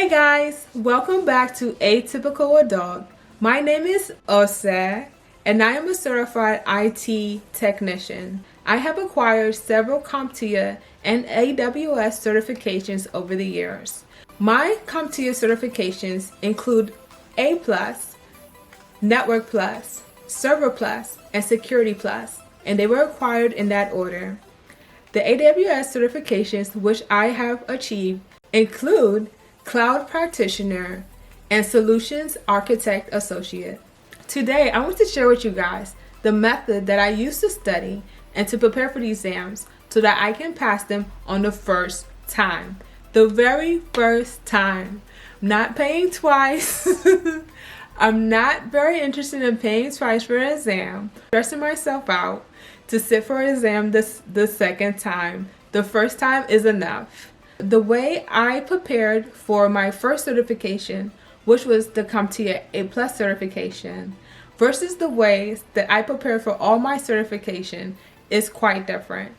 Hey guys, welcome back to Atypical Adult. My name is Ose, and I am a certified IT technician. I have acquired several CompTIA and AWS certifications over the years. My CompTIA certifications include A+, Network Plus, Server Plus, and Security Plus, and they were acquired in that order. The AWS certifications which I have achieved include Cloud Practitioner and Solutions Architect Associate. Today, I want to share with you guys the method that I use to study and to prepare for the exams so that I can pass them on the first time. The very first time. I'm not paying twice. I'm not very interested in paying twice for an exam. Stressing myself out to sit for an exam the second time. The first time is enough. The way I prepared for my first certification, which was the CompTIA A+ certification, versus the ways that I prepared for all my certification is quite different.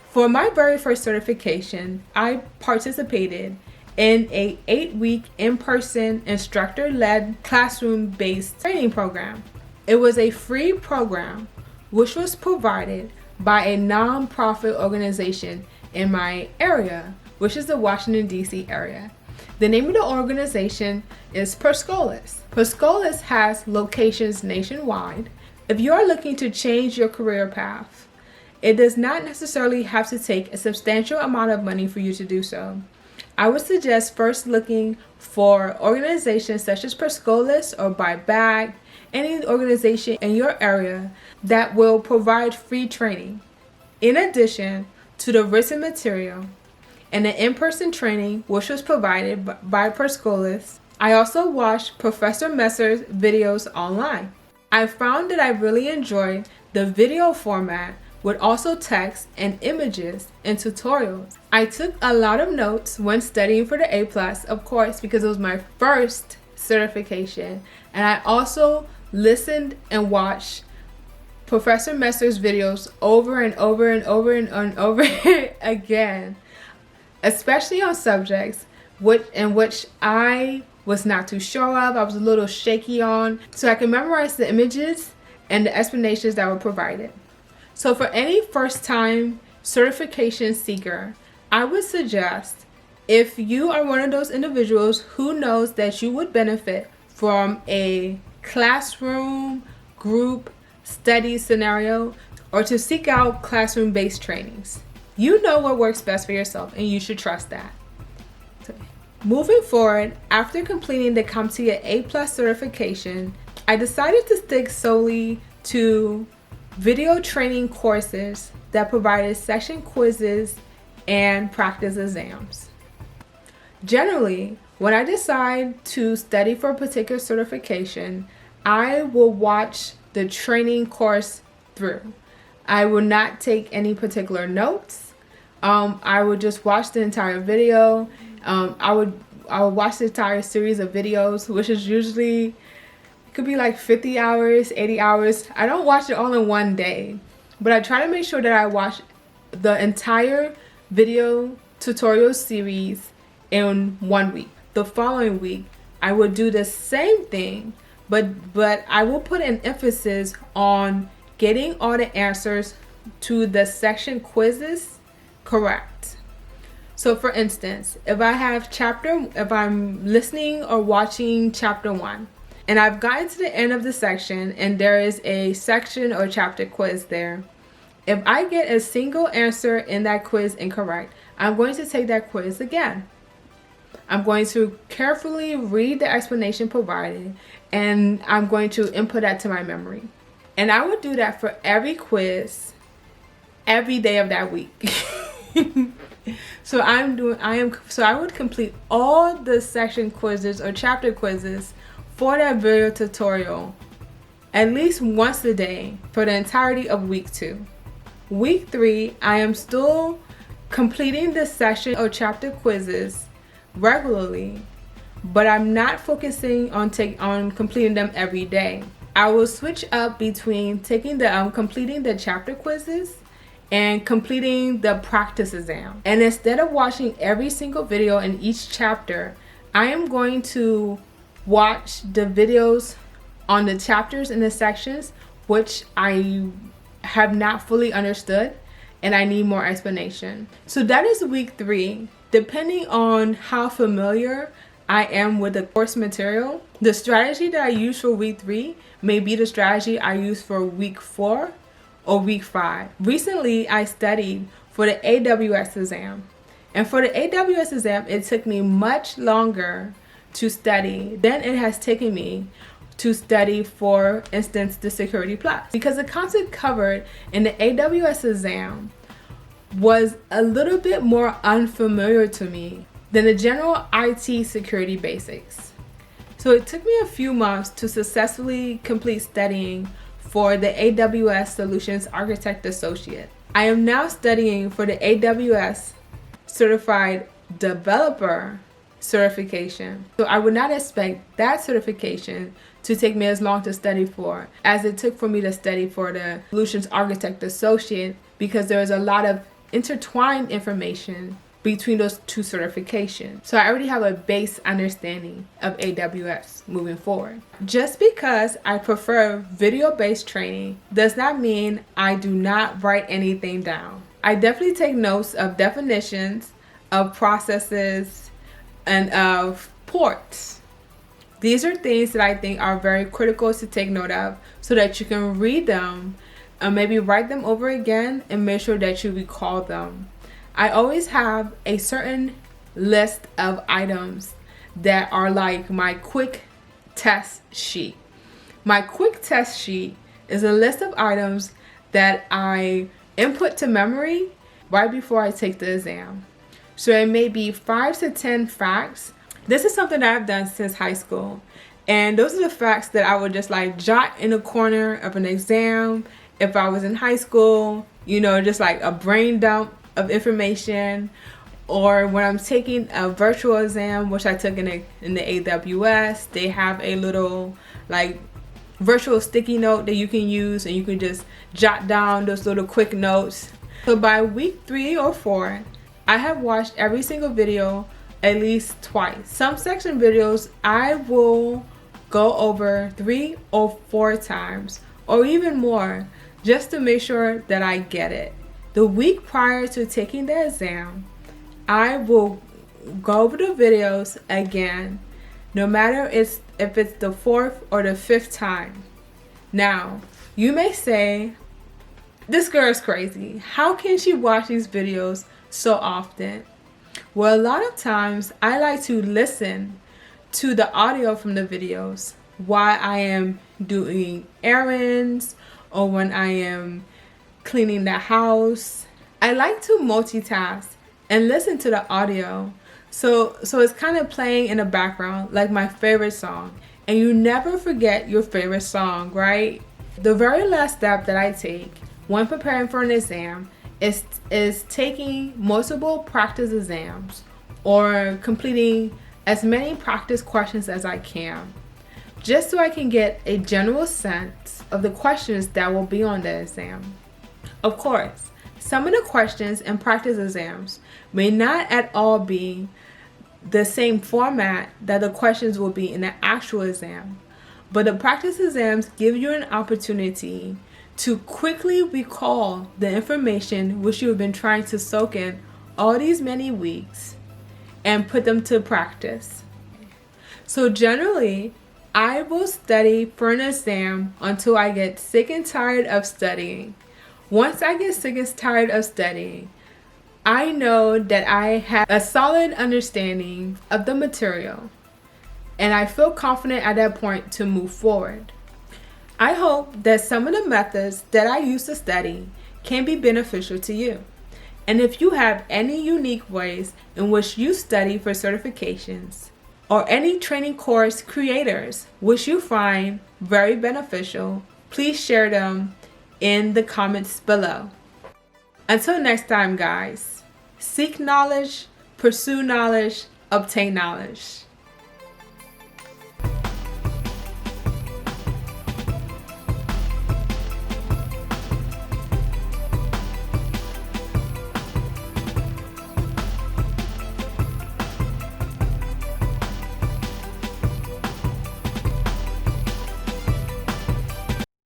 For my very first certification, I participated in an 8-week in-person instructor-led classroom-based training program. It was a free program which was provided by a non-profit organization in my area, which is the Washington, D.C. area. The name of the organization is Perscolis. Perscolis has locations nationwide. If you are looking to change your career path, it does not necessarily have to take a substantial amount of money for you to do so. I would suggest first looking for organizations such as Perscolis or Buyback, any organization in your area that will provide free training. In addition to the written material and the in-person training which was provided by Perscolis, I also watched Professor Meyers' videos online. I found that I really enjoyed the video format with also text and images and tutorials. I took a lot of notes when studying for the A+, of course, because it was my first certification, and I also listened and watched Professor Meyers' videos over and over and over and over again, especially on subjects in which I was not too sure of, I was a little shaky on, so I can memorize the images and the explanations that were provided. So for any first-time certification seeker, I would suggest, if you are one of those individuals who knows that you would benefit from a classroom group study scenario, or to seek out classroom-based trainings. You know what works best for yourself, and you should trust that. So, moving forward, after completing the CompTIA A+ certification, I decided to stick solely to video training courses that provided section quizzes and practice exams. Generally, when I decide to study for a particular certification, I will watch the training course through. I will not take any particular notes. I would just watch the entire video. I would watch the entire series of videos, which is usually, it could be like 50 hours, 80 hours. I don't watch it all in one day, but I try to make sure that I watch the entire video tutorial series in 1 week. The following week, I would do the same thing, but I will put an emphasis on getting all the answers to the section quizzes correct. So for instance, if I'm listening or watching chapter 1, and I've gotten to the end of the section and there is a section or chapter quiz there, if I get a single answer in that quiz incorrect, I'm going to take that quiz again. I'm going to carefully read the explanation provided, and I'm going to input that to my memory. And I would do that for every quiz, every day of that week. So I would complete all the section quizzes or chapter quizzes for that video tutorial at least once a day for the entirety of week 2. Week 3, I am still completing the section or chapter quizzes regularly, but I'm not focusing on completing them every day. I will switch up between taking completing the chapter quizzes and completing the practice exam. And instead of watching every single video in each chapter, I am going to watch the videos on the chapters and the sections which I have not fully understood and I need more explanation. So that is week 3. Depending on how familiar I am with the course material, the strategy that I use for week 3 may be the strategy I use for week 4 or week 5. Recently, I studied for the AWS exam. And for the AWS exam, it took me much longer to study than it has taken me to study, for instance, the Security Plus. Because the content covered in the AWS exam was a little bit more unfamiliar to me than the general IT security basics. So it took me a few months to successfully complete studying for the AWS Solutions Architect Associate. I am now studying for the AWS Certified Developer certification. So I would not expect that certification to take me as long to study for as it took for me to study for the Solutions Architect Associate, because there is a lot of intertwined information between those two certifications. So I already have a base understanding of AWS moving forward. Just because I prefer video-based training does not mean I do not write anything down. I definitely take notes of definitions, of processes, and of ports. These are things that I think are very critical to take note of so that you can read them and maybe write them over again and make sure that you recall them. I always have a certain list of items that are like my quick test sheet. My quick test sheet is a list of items that I input to memory right before I take the exam. So it may be 5 to 10 facts. This is something that I've done since high school. And those are the facts that I would just like jot in the corner of an exam if I was in high school, you know, just like a brain dump of information. Or when I'm taking a virtual exam, which I took in the AWS, they have a little like virtual sticky note that you can use, and you can just jot down those little quick notes. So by week 3 or 4, I have watched every single video at least twice. Some section videos I will go over 3 or 4 times or even more just to make sure that I get it. The week prior to taking the exam, I will go over the videos again, no matter if it's the 4th or the 5th time. Now, you may say, this girl is crazy. How can she watch these videos so often? Well, a lot of times I like to listen to the audio from the videos while I am doing errands or when I am cleaning the house. I like to multitask and listen to the audio. So it's kind of playing in the background like my favorite song. And you never forget your favorite song, right? The very last step that I take when preparing for an exam is taking multiple practice exams or completing as many practice questions as I can, just so I can get a general sense of the questions that will be on the exam. Of course, some of the questions in practice exams may not at all be the same format that the questions will be in the actual exam, but the practice exams give you an opportunity to quickly recall the information which you have been trying to soak in all these many weeks and put them to practice. So generally, I will study for an exam until I get sick and tired of studying. Once I get sick and tired of studying, I know that I have a solid understanding of the material, and I feel confident at that point to move forward. I hope that some of the methods that I use to study can be beneficial to you. And if you have any unique ways in which you study for certifications, or any training course creators which you find very beneficial, please share them in the comments below. Until next time, guys, seek knowledge, pursue knowledge, obtain knowledge.